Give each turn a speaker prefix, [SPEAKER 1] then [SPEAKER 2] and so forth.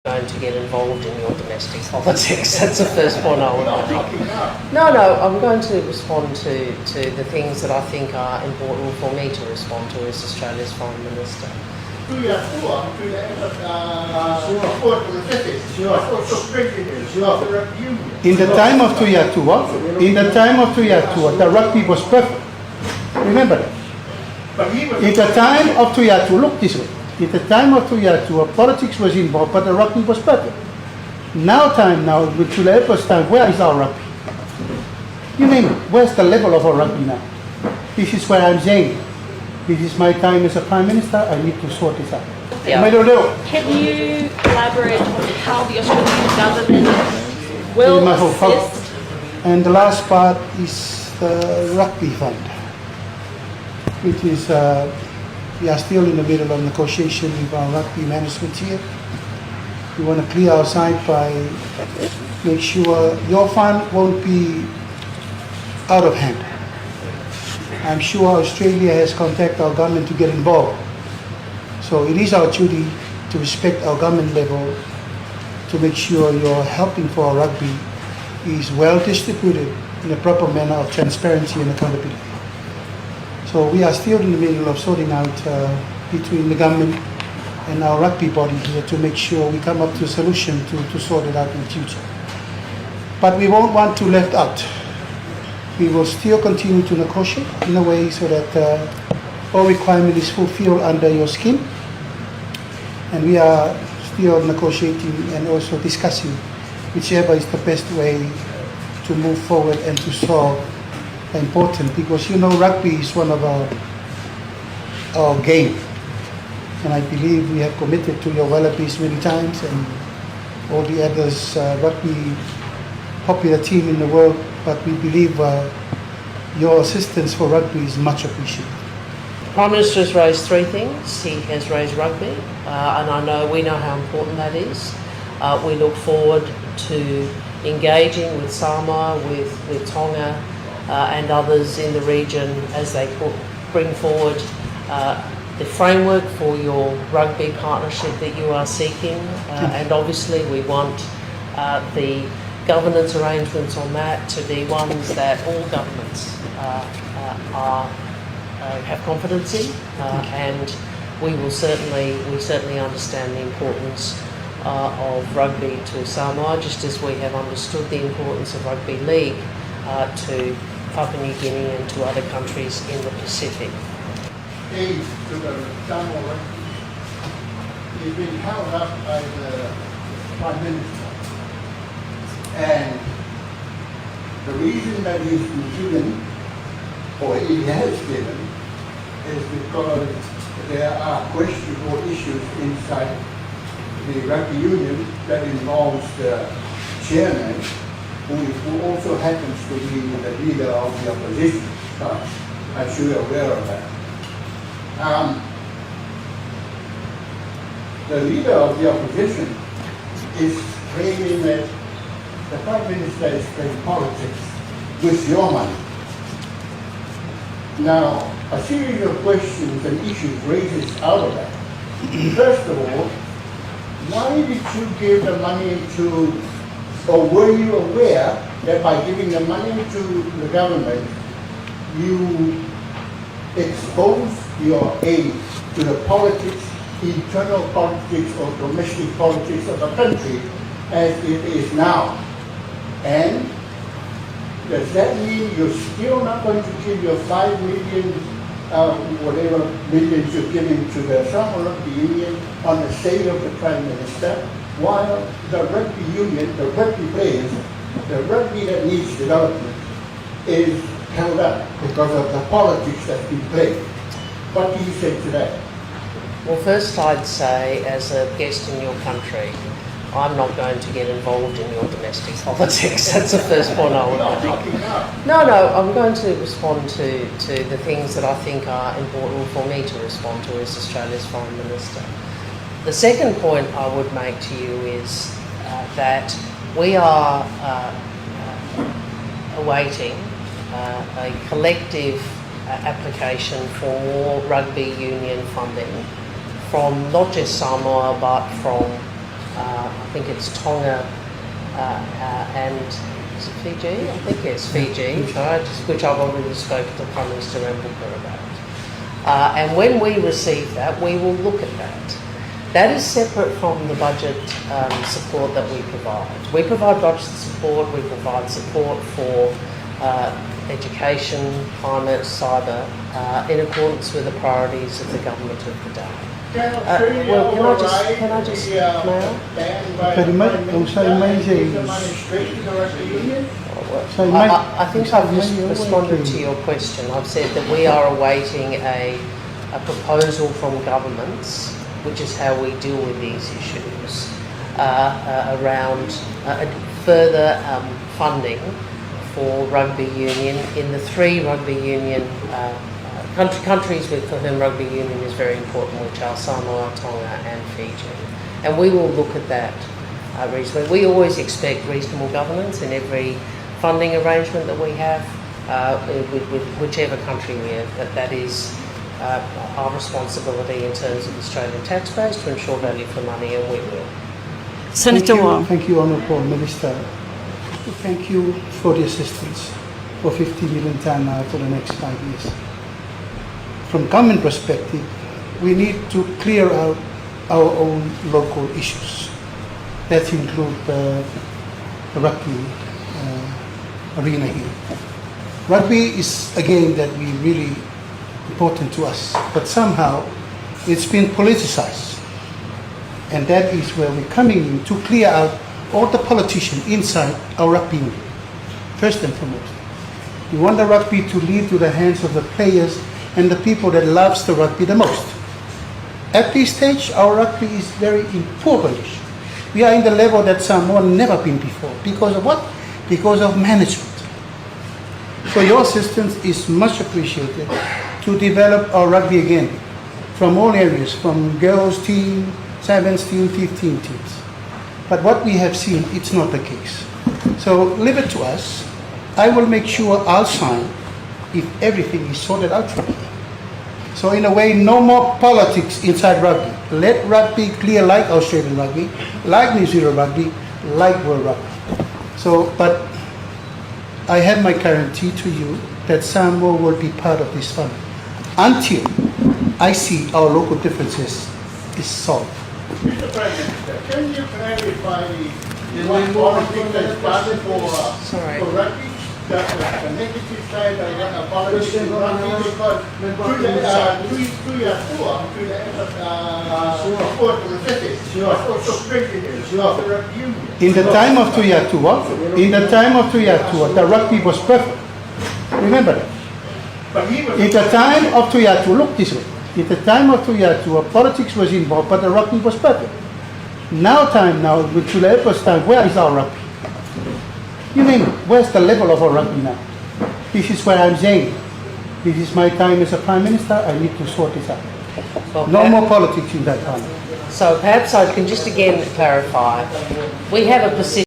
[SPEAKER 1] Going to get involved in your domestic politics. That's the first point I would make. No, I'm going to respond to the things that I think are important for me to respond to as Australia's Foreign Minister.
[SPEAKER 2] In the time of Tuyatu, the rugby was perfect. Remember that. In the time of Tuyatu, look this way. At the time of Tuyatu, politics was involved, but the rugby was perfect. Now, with Tulepa's time, where is our rugby? You name it. Where's the level of our rugby now? This is where I'm saying, this is my time as a Prime Minister, I need to sort this out.
[SPEAKER 1] Yeah.
[SPEAKER 3] Can you elaborate on how the Australian government will assist?
[SPEAKER 2] And the last part is the Rugby Fund, which is we are still in the middle of negotiation with our rugby management here. We want to clear our side by make sure your fund won't be out of hand. I'm sure Australia has contacted our government to get involved. So it is our duty to respect our government level to make sure your helping for our rugby is well distributed in a proper manner of transparency and accountability. So we are still in the middle of sorting out between the government and our rugby body here to make sure we come up to a solution to sort it out in the future. But we won't want to left out. We will still continue to negotiate in a way so that all requirement is fulfilled under your scheme. And we are still negotiating and also discussing whichever is the best way to move forward and to solve important, because you know rugby is one of our game, and I believe we have committed to your wallabies many times and all the others rugby popular team in the world, but we believe your assistance for rugby is much appreciated.
[SPEAKER 1] The Prime Minister has raised three things. He has raised rugby, and we know how important that is. We look forward to engaging with Samoa, with Tonga, and others in the region as they bring forward the framework for your rugby partnership that you are seeking. And obviously we want the governance arrangements on that to be ones that all governments have confidence in, and we certainly understand the importance of rugby to Samoa, just as we have understood the importance of rugby league to Papua New Guinea and to other countries in the Pacific.
[SPEAKER 4] Aid to the Samoa rugby is being held up by the Prime Minister, and the reason that he's been given, or he has given, is because there are questions or issues inside the rugby union that involves the chairman, who also happens to be the leader of the opposition. I'm sure you're aware of that. The leader of the opposition is claiming that the Prime Minister is playing politics with your money. Now, a series of questions and issues raises out of that. First of all, why did you give the money to, or were you aware that by giving the money to the government, you expose your aid to the politics, internal politics or domestic politics of the country as it is now? And does that mean you're still not going to give your 5 million, whatever millions you're giving to the Samoa Rugby Union on the say of the Prime Minister, while the rugby union, the rugby players, the rugby that needs development is held up because of the politics that's been played? What do you say to that?
[SPEAKER 1] Well, first I'd say, as a guest in your country, I'm not going to get involved in your domestic politics. That's the first point I would make. No, I'm going to respond to the things that I think are important for me to respond to as Australia's Foreign Minister. The second point I would make to you is that we are awaiting a collective application for more rugby union funding from not just Samoa but from I think it's Tonga and is it Fiji? I think it's Fiji, right? Which I've already spoken to Prime Minister Booker about. And when we receive that, we will look at that. That is separate from the budget support that we provide. We provide budget support, we provide support for education, climate, cyber, in accordance with the priorities of the government of the day. Well, can I just now? I think I've just responded to your question. I've said that we are awaiting a proposal from governments, which is how we deal with these issues, around further funding for rugby union in the 3 rugby union countries for whom rugby union is very important, which are Samoa, Tonga and Fiji. And we will look at that reasonably. We always expect reasonable governance in every funding arrangement that we have with whichever country we're in. That is our responsibility in terms of Australian taxpayers to ensure value for money, and we will.
[SPEAKER 3] Senator Wong.
[SPEAKER 2] Thank you, Honourable Minister. Thank you for the assistance for 50 million TAN for the next 5 years. From government perspective, we need to clear out our own local issues. That include the rugby arena here. Rugby is a game that we really important to us, but somehow it's been politicized. And that is where we're coming in to clear out all the politicians inside our rugby union, first and foremost. We want the rugby to lead to the hands of the players and the people that loves the rugby the most. At this stage, our rugby is very in poor condition. We are in the level that Samoa never been before. Because of what? Because of management. So your assistance is much appreciated to develop our rugby again from all areas, from girls team, 7s team, 15 teams. But what we have seen, it's not the case. So leave it to us. I will make sure I'll sign if everything is sorted out for me. So in a way, no more politics inside rugby. Let rugby clear like Australian rugby, like New Zealand rugby, like World Rugby. So, but I have my guarantee to you that Samoa will be part of this fund until I see our local differences is solved.
[SPEAKER 4] Mr. Prime Minister, can you clarify what politics has started for rugby? The negative side, I run a politics in rugby because through your tour, through the end of support to the city, was also president of the rugby union.
[SPEAKER 2] In the time of Tuiatua, the rugby was perfect. Remember that.
[SPEAKER 4] But he was
[SPEAKER 2] In the time of Tuiatua, look this way. In the time of Tuiatua, politics was involved, but the rugby was perfect. Now, with Tulepa's time, where is our rugby? You name it, where's the level of our rugby now? This is where I'm saying, this is my time as a Prime Minister, I need to sort this out.
[SPEAKER 1] Well,
[SPEAKER 2] No more politics in that time.
[SPEAKER 1] So perhaps I can just again clarify. We have a position